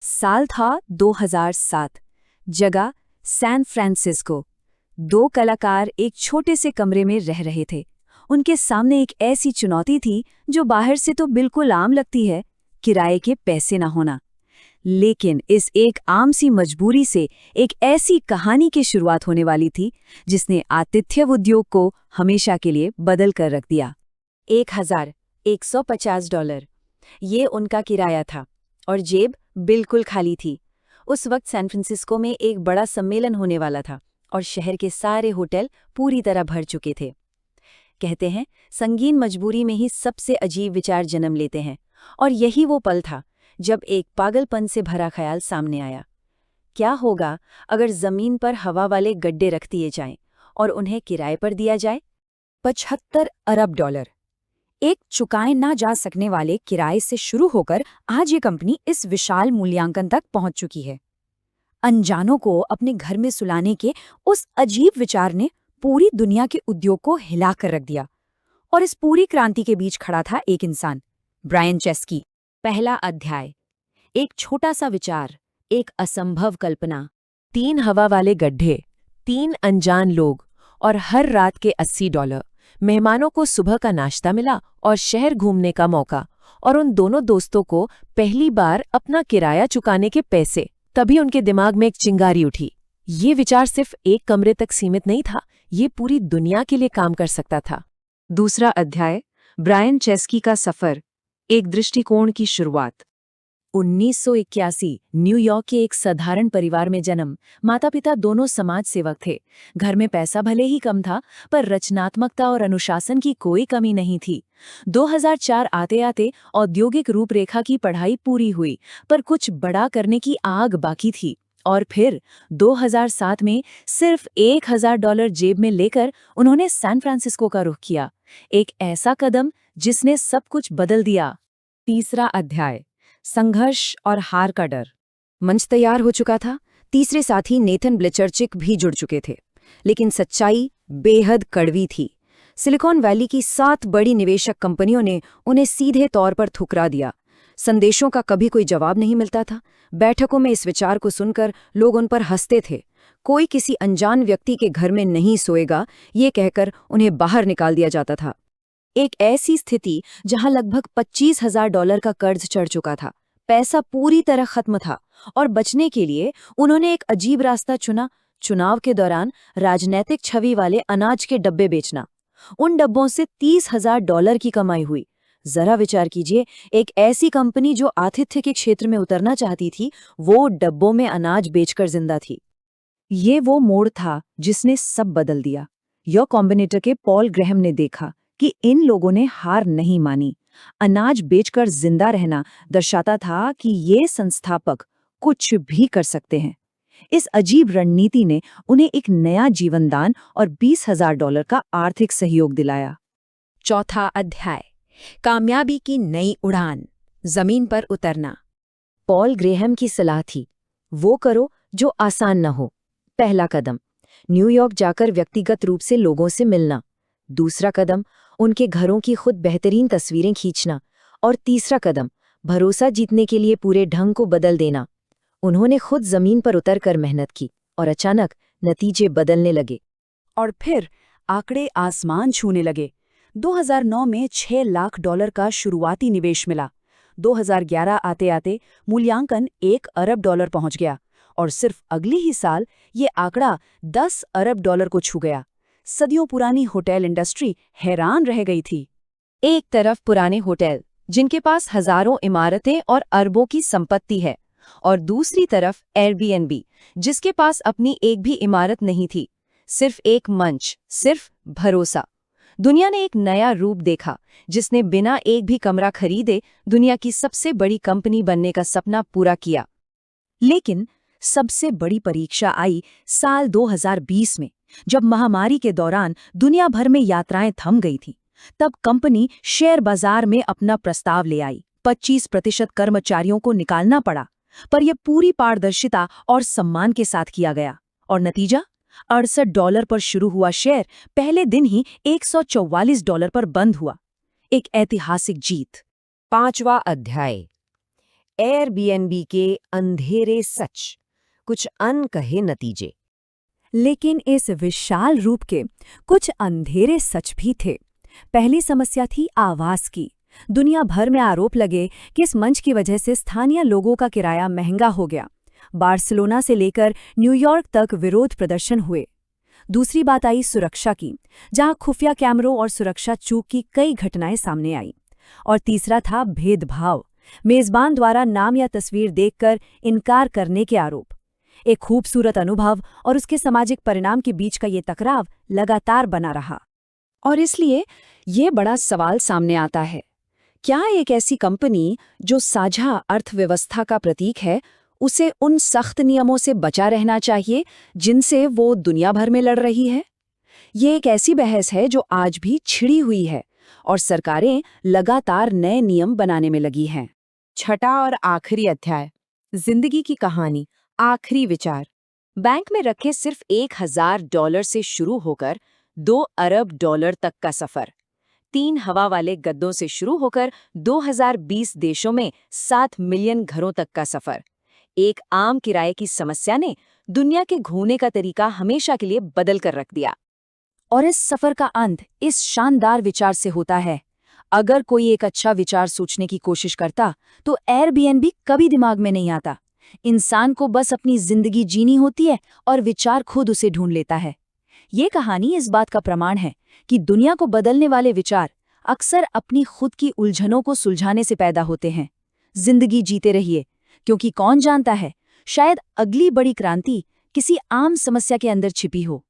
साल था 2007। जगह सैन फ्रांसिस्को। दो कलाकार एक छोटे से कमरे में रह रहे थे। उनके सामने एक ऐसी चुनौती थी जो बाहर से तो बिल्कुल आम लगती है, किराए के पैसे ना होना। लेकिन इस एक आम सी मजबूरी से एक ऐसी कहानी की शुरुआत होने वाली थी जिसने आतिथ्य उद्योग को हमेशा के लिए बदल कर रख दिया। $1,150 ये उनका किराया था और जेब बिल्कुल खाली थी। उस वक्त सैन फ्रांसिस्को में एक बड़ा सम्मेलन होने वाला था और शहर के सारे होटल पूरी तरह भर चुके थे। कहते हैं संगीन मजबूरी में ही सबसे अजीब विचार जन्म लेते हैं, और यही वो पल था जब एक पागलपन से भरा ख्याल सामने आया। क्या होगा अगर जमीन पर हवा वाले गड्ढे रख दिए जाएं और उन्हें किराए पर दिया जाए? $75 अरब। एक चुकाए ना जा सकने वाले किराए से शुरू होकर आज ये कंपनी इस विशाल मूल्यांकन तक पहुंच चुकी है। अनजानों को अपने घर में सुलाने के उस अजीब विचार ने पूरी दुनिया के उद्योग को हिला कर रख दिया। और इस पूरी क्रांति के बीच खड़ा था एक इंसान, ब्रायन चेस्की। पहला अध्याय। एक छोटा सा विचार, एक असंभव कल्पना। 3 हवा वाले गड्ढे, 3 अनजान लोग और हर रात के $80। मेहमानों को सुबह का नाश्ता मिला और शहर घूमने का मौका, और उन दोनों दोस्तों को पहली बार अपना किराया चुकाने के पैसे। तभी उनके दिमाग में एक चिंगारी उठी। ये विचार सिर्फ एक कमरे तक सीमित नहीं था, ये पूरी दुनिया के लिए काम कर सकता था। दूसरा अध्याय, ब्रायन चेस्की का सफर, एक दृष्टिकोण की शुरुआत। 1981 न्यूयॉर्क के एक साधारण परिवार में जन्म। माता पिता दोनों समाज सेवक थे। घर में पैसा भले ही कम था, पर रचनात्मकता और अनुशासन की कोई कमी नहीं थी। 2004 आते आते औद्योगिक रूपरेखा की पढ़ाई पूरी हुई, पर कुछ बड़ा करने की आग बाकी थी। और फिर 2007 में सिर्फ $1,000 जेब में लेकर उन्होंने सैन फ्रांसिस्को का रुख किया। एक ऐसा कदम जिसने सब कुछ बदल दिया। तीसरा अध्याय, संघर्ष और हार का डर। मंच तैयार हो चुका था। तीसरे साथी नेथन ब्लेचरचिक भी जुड़ चुके थे, लेकिन सच्चाई बेहद कड़वी थी। सिलिकॉन वैली की 7 बड़ी निवेशक कंपनियों ने उन्हें सीधे तौर पर ठुकरा दिया। संदेशों का कभी कोई जवाब नहीं मिलता था। बैठकों में इस विचार को सुनकर लोग उन पर हंसते थे। कोई किसी अनजान व्यक्ति के घर में नहीं सोएगा, ये कहकर उन्हें बाहर निकाल दिया जाता था। एक ऐसी स्थिति जहां लगभग $25,000 का कर्ज चढ़ चुका था। पैसा पूरी तरह खत्म था और बचने के लिए उन्होंने एक अजीब रास्ता चुना। चुनाव के दौरान राजनैतिक छवि वाले अनाज के डब्बे बेचना। उन डब्बों से $30,000 की कमाई हुई। जरा विचार कीजिए, एक ऐसी कंपनी जो आतिथ्य के क्षेत्र में उतरना चाहती थी, वो डब्बों में अनाज बेचकर जिंदा थी। ये वो मोड़ था जिसने सब बदल दिया। यह कॉम्बिनेटर के पॉल ग्रेहम ने देखा कि इन लोगों ने हार नहीं मानी। अनाज बेचकर जिंदा रहना दर्शाता था कि ये संस्थापक कुछ भी कर सकते हैं। इस अजीब रणनीति ने उन्हें एक नया जीवनदान और $20,000 का आर्थिक सहयोग दिलाया। चौथा अध्याय, कामयाबी की नई उड़ान, जमीन पर उतरना। पॉल ग्रेहम की सलाह थी, वो करो जो आसान न हो। पहला कदम, न्यूयॉर्क जाकर व्यक्तिगत रूप से लोगों से मिलना। दूसरा कदम, उनके घरों की खुद बेहतरीन तस्वीरें खींचना। और तीसरा कदम, भरोसा जीतने के लिए पूरे ढंग को बदल देना। उन्होंने खुद जमीन पर उतरकर मेहनत की और अचानक नतीजे बदलने लगे। और फिर आंकड़े आसमान छूने लगे। 2009 में $6 लाख का शुरुआती निवेश मिला। 2011 आते आते मूल्यांकन $1 अरब पहुंच गया, और सिर्फ अगले ही साल ये आंकड़ा $10 अरब को छू गया। सदियों पुरानी होटल इंडस्ट्री हैरान रह गई थी। एक तरफ पुराने होटल जिनके पास हजारों इमारतें और अरबों की संपत्ति है, और दूसरी तरफ एयरबीएनबी जिसके पास अपनी एक भी इमारत नहीं थी, सिर्फ एक मंच, सिर्फ भरोसा। दुनिया ने एक नया रूप देखा जिसने बिना एक भी कमरा खरीदे दुनिया की सबसे बड़ी कंपनी बनने का सपना पूरा किया। लेकिन सबसे बड़ी परीक्षा आई साल 2020 में, जब महामारी के दौरान दुनिया भर में यात्राएं थम गई थीं। तब कंपनी शेयर बाजार में अपना प्रस्ताव ले आई। 25% कर्मचारियों को निकालना पड़ा, पर यह पूरी पारदर्शिता और सम्मान के साथ किया गया। और नतीजा, $68 पर शुरू हुआ शेयर पहले दिन ही $144 पर बंद हुआ। एक ऐतिहासिक जीत। पांचवा अध्याय, एयरबीएनबी के अंधेरे सच, कुछ अनकहे नतीजे। लेकिन इस विशाल रूप के कुछ अंधेरे सच भी थे। पहली समस्या थी आवास की। दुनिया भर में आरोप लगे कि इस मंच की वजह से स्थानीय लोगों का किराया महंगा हो गया। बार्सिलोना से लेकर न्यूयॉर्क तक विरोध प्रदर्शन हुए। दूसरी बात आई सुरक्षा की, जहां खुफिया कैमरों और सुरक्षा चूक की कई घटनाएं सामने आई। और तीसरा था भेदभाव, मेजबान द्वारा नाम या तस्वीर देखकर इनकार करने के आरोप। एक खूबसूरत अनुभव और उसके सामाजिक परिणाम के बीच का ये टकराव लगातार बना रहा। और इसलिए ये बड़ा सवाल सामने आता है, क्या एक ऐसी कंपनी जो साझा अर्थव्यवस्था का प्रतीक है, उसे उन सख्त नियमों से बचा रहना चाहिए जिनसे वो दुनिया भर में लड़ रही है? ये एक ऐसी बहस है जो आज भी छिड़ी हुई है और सरकारें लगातार नए नियम बनाने में लगी हैं। छठा और आखिरी अध्याय, जिंदगी की कहानी, आखिरी विचार। बैंक में रखे सिर्फ $1000 से शुरू होकर $2 अरब तक का सफर। 3 हवा वाले गद्दों से शुरू होकर 2020 देशों में 7 मिलियन घरों तक का सफर। एक आम किराए की समस्या ने दुनिया के घूमने का तरीका हमेशा के लिए बदल कर रख दिया। और इस सफर का अंत इस शानदार विचार से होता है। अगर कोई एक अच्छा विचार सोचने की कोशिश करता तो एयरबीएनबी कभी दिमाग में नहीं आता। इंसान को बस अपनी जिंदगी जीनी होती है और विचार खुद उसे ढूंढ लेता है। ये कहानी इस बात का प्रमाण है कि दुनिया को बदलने वाले विचार अक्सर अपनी खुद की उलझनों को सुलझाने से पैदा होते हैं। जिंदगी जीते रहिए, क्योंकि कौन जानता है, शायद अगली बड़ी क्रांति किसी आम समस्या के अंदर छिपी हो।